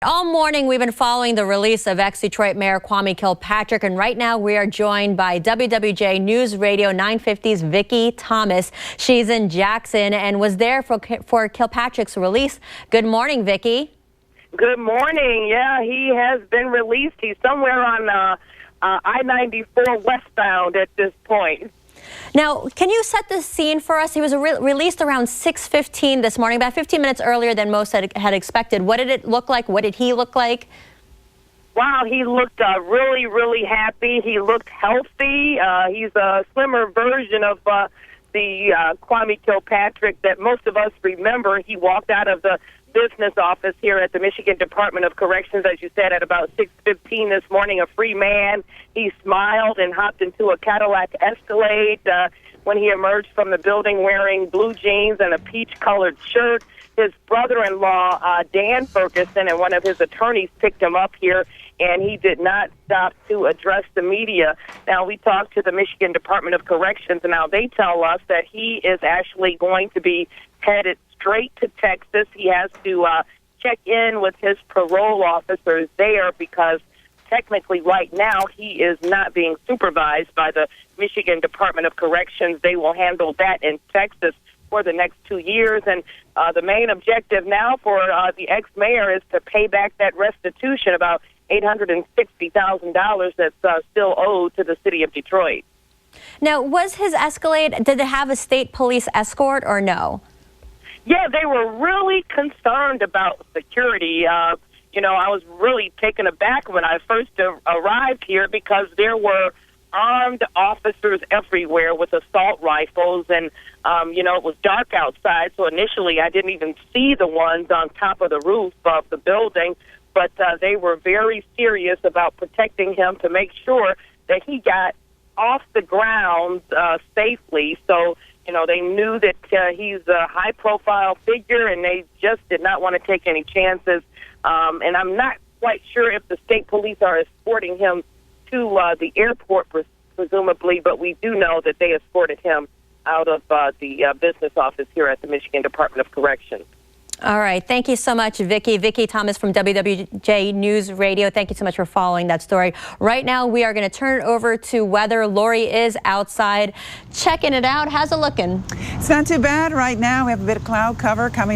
All morning, we've been following the release of ex-Detroit Mayor Kwame Kilpatrick, and right now we are joined by WWJ News Radio 950's Vicki Thomas. She's in Jackson and was there for Kilpatrick's release. Good morning, Vicki. Good morning. Yeah, he has been released. He's somewhere on I-94 westbound at this point. Now, can you set the scene for us? He was released around 6:15 this morning, about 15 minutes earlier than most had expected. What did it look like? What did he look like? Wow, he looked really, really happy. He looked healthy. He's a slimmer version of the Kwame Kilpatrick that most of us remember. He walked out of the business office here at the Michigan Department of Corrections, as you said, at about 6:15 this morning, a free man. He smiled and hopped into a Cadillac Escalade when he emerged from the building wearing blue jeans and a peach-colored shirt. His brother-in-law, Dan Ferguson, and one of his attorneys picked him up here, and he did not stop to address the media. Now, we talked to the Michigan Department of Corrections, and now they tell us that he is actually going to be headed straight to Texas. He has to check in with his parole officers there because technically right now he is not being supervised by the Michigan Department of Corrections. They will handle that in Texas for the next 2 years. And the main objective now for the ex-mayor is to pay back that restitution, about $860,000 that's still owed to the city of Detroit. Now, was his Escalade, did it have a state police escort or no? Yeah, they were really concerned about security. You know, I was really taken aback when I first arrived here because there were armed officers everywhere with assault rifles, and, you know, it was dark outside, so initially I didn't even see the ones on top of the roof of the building, but they were very serious about protecting him to make sure that he got off the ground safely. So, you know, they knew that he's a high-profile figure, and they just did not want to take any chances. And I'm not quite sure if the state police are escorting him to the airport, presumably, but we do know that they escorted him out of the business office here at the Michigan Department of Corrections. All right. Thank you so much, Vicki. Vicki Thomas from WWJ News Radio. Thank you so much for following that story. Right now, we are going to turn it over to weather. Lori is outside checking it out. How's it looking? It's not too bad right now. We have a bit of cloud cover coming.